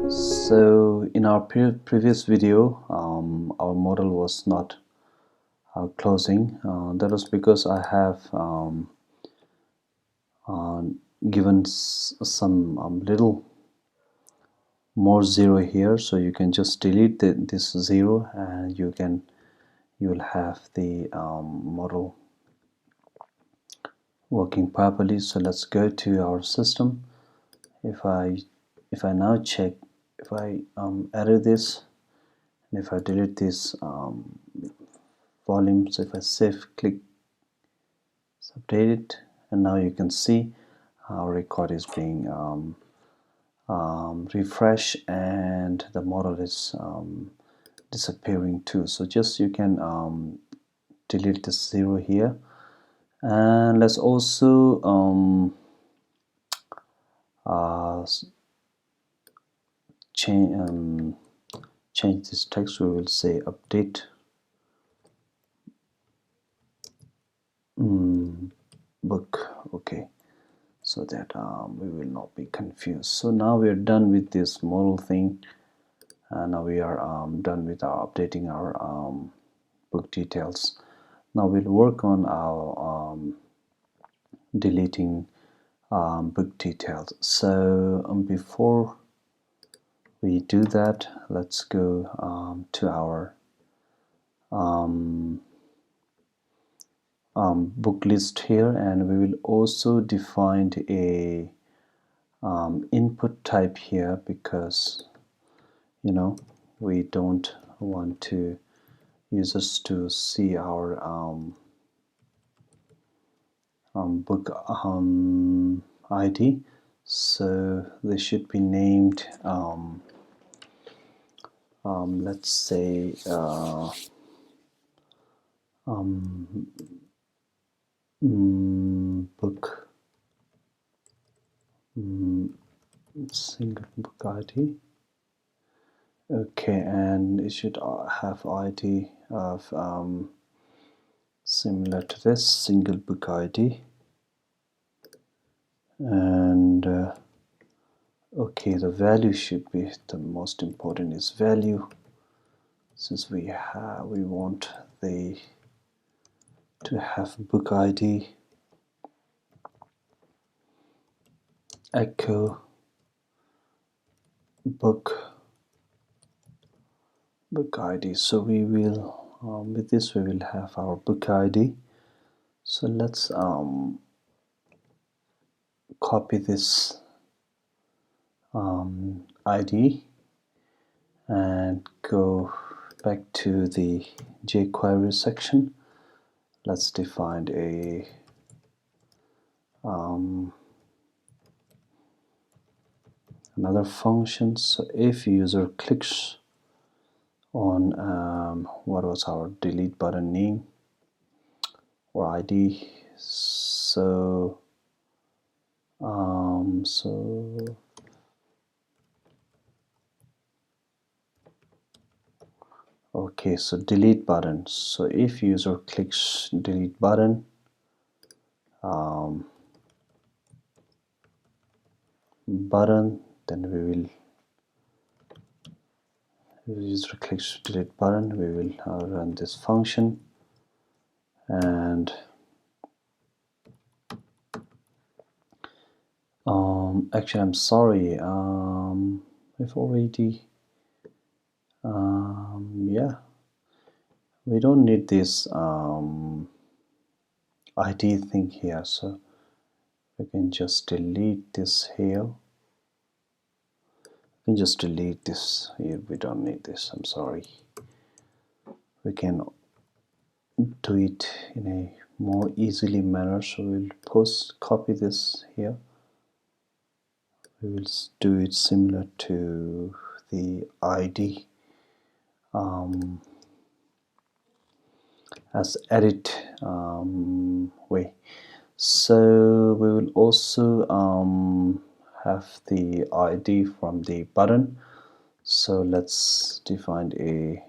So in our previous video, our model was not closing. That was because I have given some little more zero here, so you can just delete this zero and you will have the model working properly. So let's go to our system. If I now check, if I edit this, and if I delete this volume, so if I save, click, update it, and now you can see our record is being refreshed and the model is disappearing too. So just you can delete this zero here, and let's also change this text. We will say update book, okay, so that we will not be confused. So now we are done with this model thing, and now we are done with our updating our book details. Now we'll work on our deleting book details. So before we do that, let's go to our book list here, and we will also define a input type here, because we don't want to users to see our book ID. So they should be named let's say book single book ID. Okay, and it should have ID of similar to this, single book ID. And okay, the value should be the most important, is value, since we want to have book ID echo book ID. So we will with this we will have our book ID. So let's copy this ID and go back to the JQuery section. Let's define a another function. So if user clicks on what was our delete button name or ID, so okay, so delete button. So if user clicks delete button, then we will, if user clicks delete button, we will run this function. And actually I'm sorry, I've already yeah, we don't need this ID thing here, so we can just delete this here. We can just delete this here, we don't need this, I'm sorry. We can do it in a more easily manner, so we'll copy this here. We will do it similar to the ID as edit way. So we will also have the ID from the button. So let's define a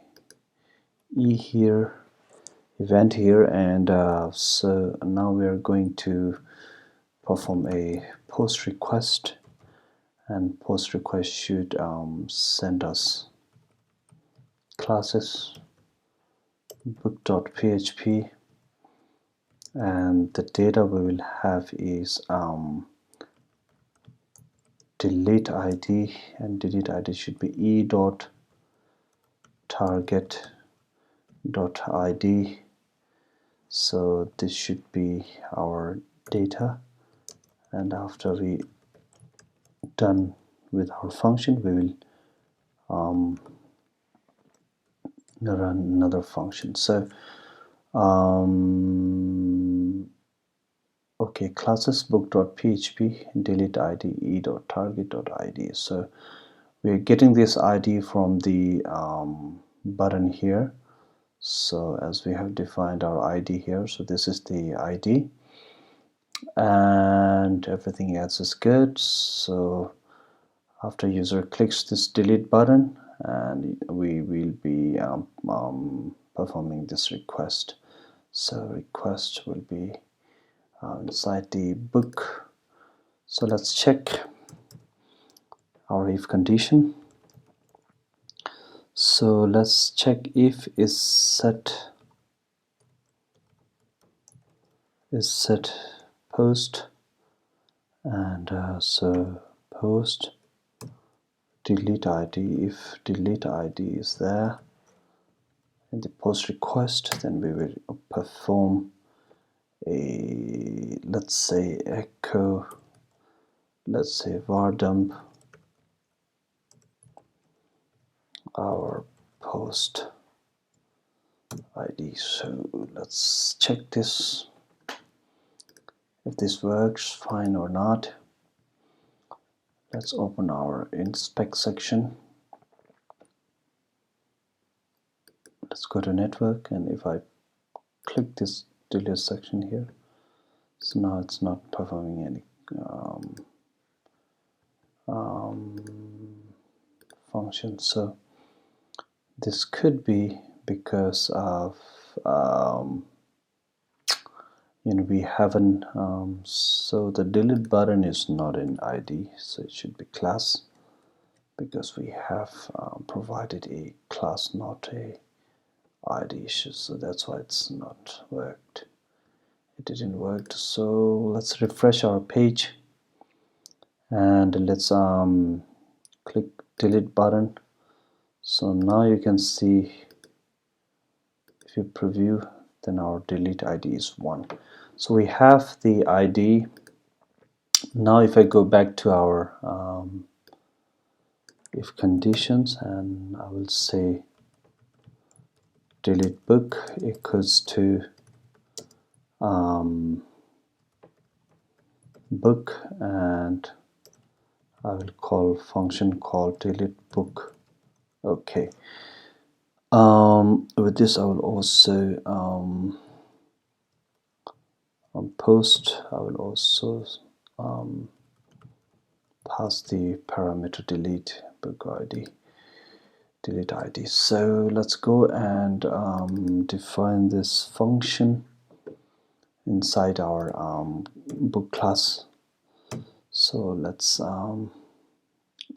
event here, and so now we are going to perform a post request, and post request should send us classes book.php, and the data we will have is delete id, and delete id should be e.target.id. so this should be our data, and after we done with our function, we will run another function. So okay, classes book.php delete id e.target.id. so we're getting this id from the button here. So as we have defined our id here, so this is the id, and everything else is good. So after user clicks this delete button, and we will be performing this request. So request will be inside the book. So let's check our if condition. So let's check if is set post, and so post delete id. If delete id is there in the post request, then we will perform a, let's say, echo, let's say var dump our post id. So let's check this, if this works fine or not. Let's open our inspect section. Let's go to network, and if I click this delete section here, so now it's not performing any function. So this could be because of we haven't so the delete button is not in id, so it should be class, because we have provided a class, not a id issue. So that's why it's not worked. It didn't work. So let's refresh our page, and let's click delete button. So now you can see, if you preview, then our delete id is 1. So we have the id. Now if I go back to our if conditions, and I will say delete book equals to book, and I will call function called delete book. Okay. With this I will also on post I will also pass the parameter delete book id, delete id. So let's go and define this function inside our book class. So let's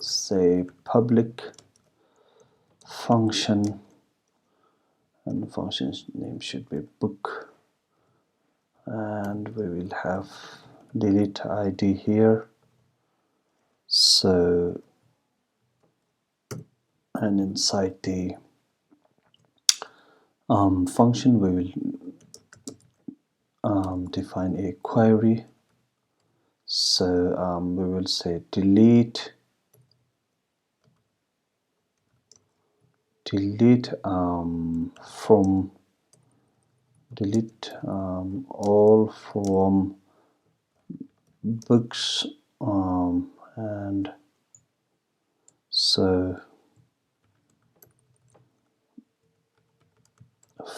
say public function, and the function's name should be book, and we will have delete id here. So, and inside the function we will define a query. So we will say delete from delete all from books, and so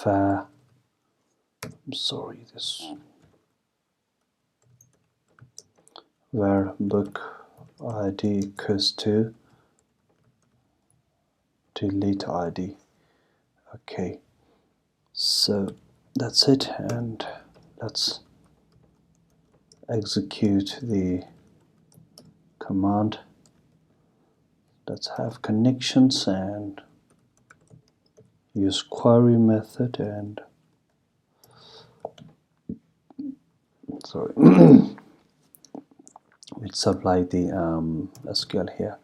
far, sorry, this where book id equals to delete id. Okay, so that's it, and let's execute the command. Let's have connections and use query method and sorry we'll supply the SQL here.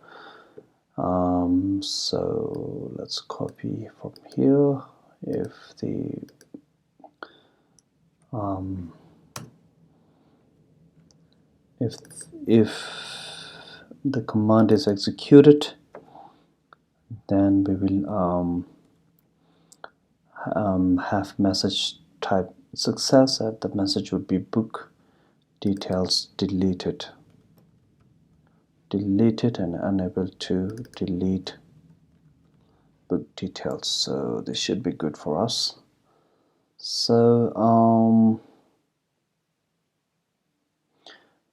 So let's copy from here. If the command is executed, then we will have message type success, and the message would be book details deleted and unable to delete book details. So this should be good for us. So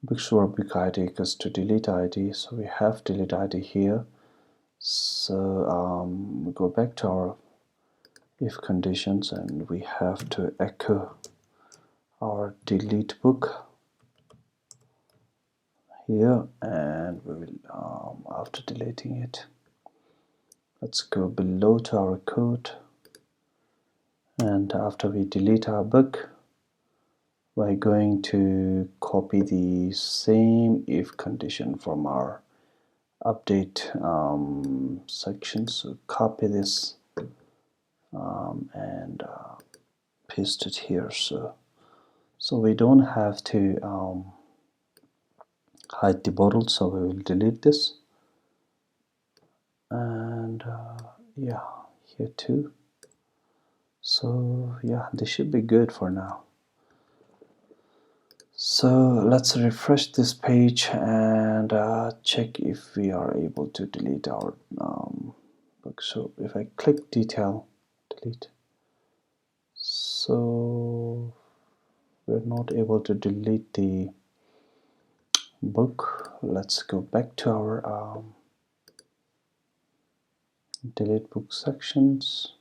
bookstore book ID equals to delete ID, so we have delete ID here. So we go back to our if conditions and we have to echo our delete book here, and we will after deleting it, let's go below to our code, and after we delete our book, we're going to copy the same if condition from our update section. So copy this and paste it here, so we don't have to hide the bottle, so we will delete this, and yeah, here too. So yeah, this should be good for now. So let's refresh this page and check if we are able to delete our book. So if I click detail, delete, so we're not able to delete the book. Let's go back to our delete book sections.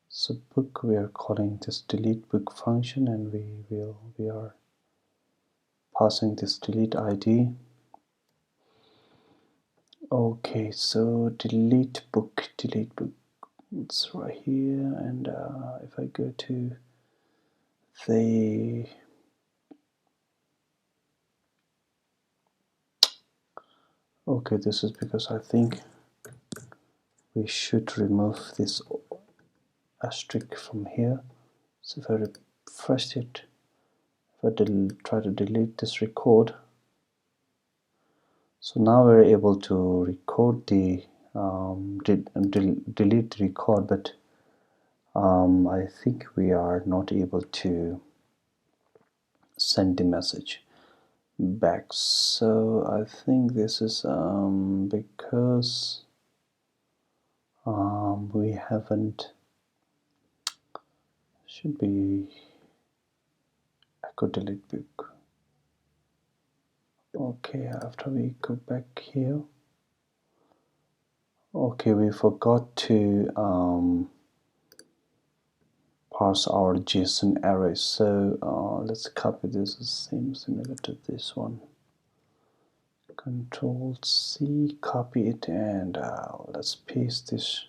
So book, we are calling this delete book function, and we are passing this delete ID. Okay, so delete book, it's right here, and if I go to the okay, this is because I think we should remove this asterisk from here. So if I refresh it, if I try to delete this record, so now we're able to record the delete the record, but I think we are not able to send the message back. So I think this is because we haven't, should be echo delete book. Okay, after we go back here, okay, we forgot to parse our JSON array. So let's copy this, similar to this one. Control C, copy it, and let's paste this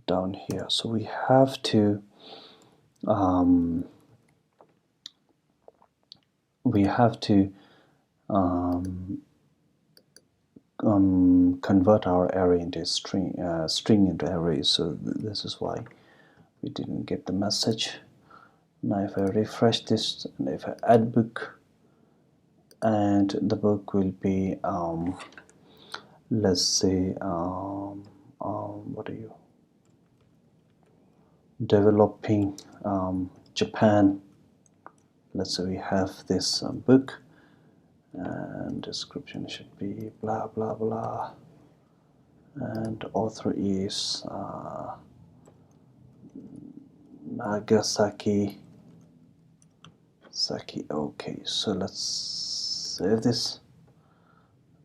down here. So we have to convert our array into string into array. So this is why we didn't get the message. Now if I refresh this and if I add book, and the book will be let's say what are you developing Japan. Let's say we have this book, and description should be blah blah blah, and author is Nagasaki. Okay, so let's save this.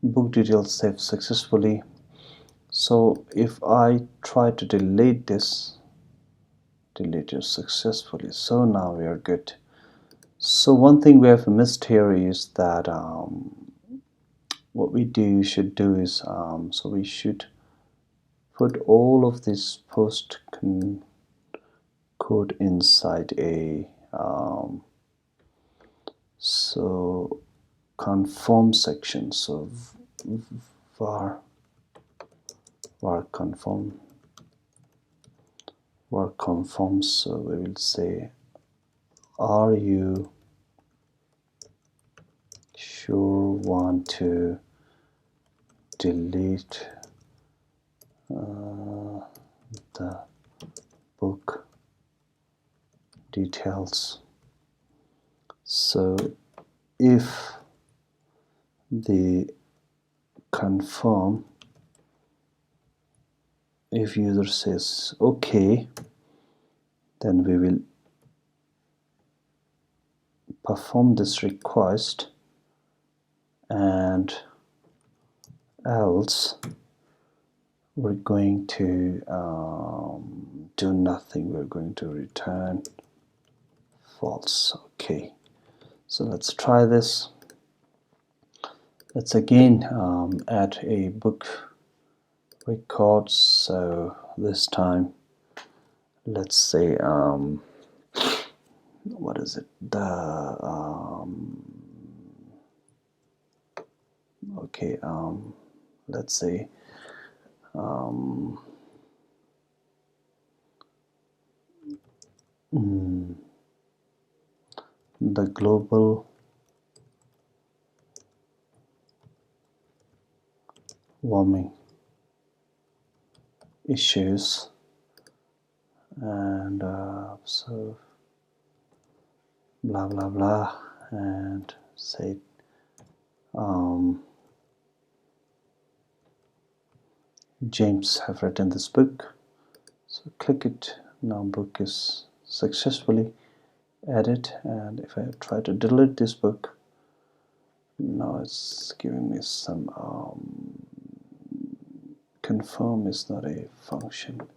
Book details saved successfully. So if I try to delete this, delete it successfully. So now we are good. So one thing we have missed here is that what we should do is so we should put all of this post code inside a so conform section. So var conform so we will say, are you sure want to delete the book details? So if the confirm, if user says okay, then we will perform this request, and else we're going to do nothing. We're going to return false. Okay, so let's try this. Let's again add a book record. So this time let's say what is it, the okay, let's say the global warming issues, and so blah blah blah, and say James have written this book. So click it. Now book is successfully added, and if I try to delete this book, now it's giving me some confirm is not a function.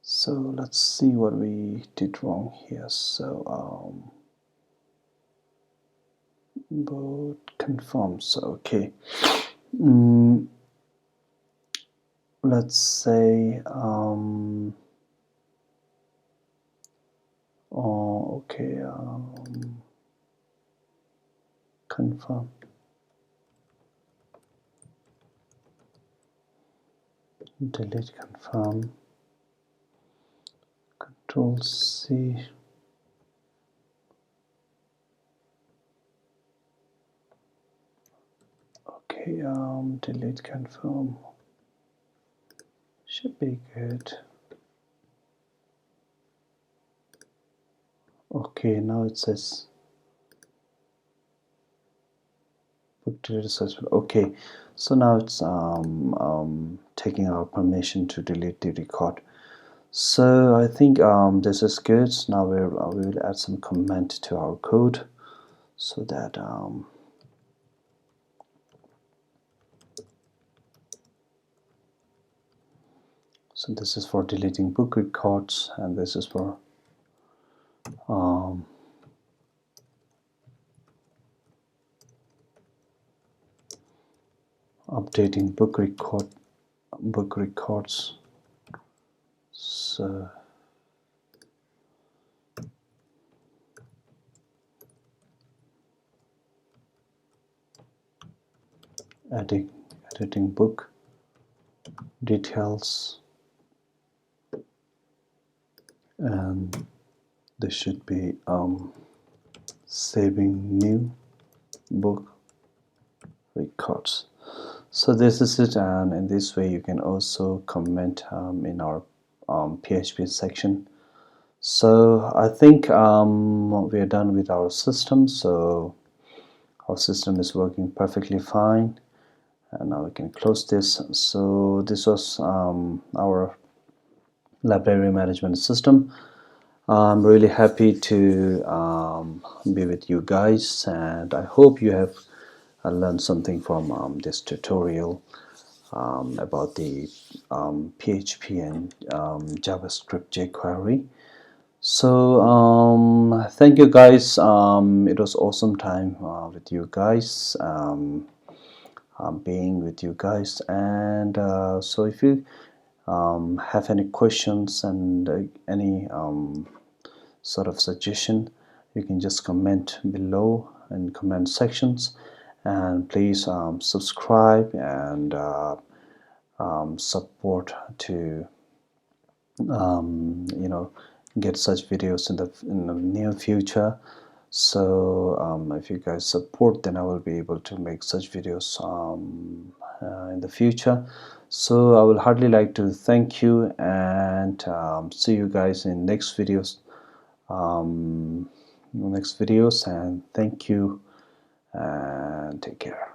So let's see what we did wrong here. So boot confirm. So okay, let's say okay, confirm, delete confirm, Control C, okay, delete confirm should be good. Okay, now it says book deleted successfully. Okay, so now it's taking our permission to delete the record. So I think this is good. Now we will add some comment to our code so that so this is for deleting book records, and this is for updating book records. So editing book details, and this should be saving new book records. So this is it, and in this way you can also comment in our PHP section. So I think we are done with our system. So our system is working perfectly fine, and now we can close this. So this was our library management system. I'm really happy to be with you guys, and I hope you have learned something from this tutorial about the PHP and JavaScript jQuery. So thank you guys. It was awesome time with you guys, being with you guys. And so if you have any questions and any sort of suggestion, you can just comment below in comment sections. And please subscribe and support to get such videos in the near future. So if you guys support, then I will be able to make such videos in the future. So I will hardly like to thank you and see you guys in next videos, and thank you and take care.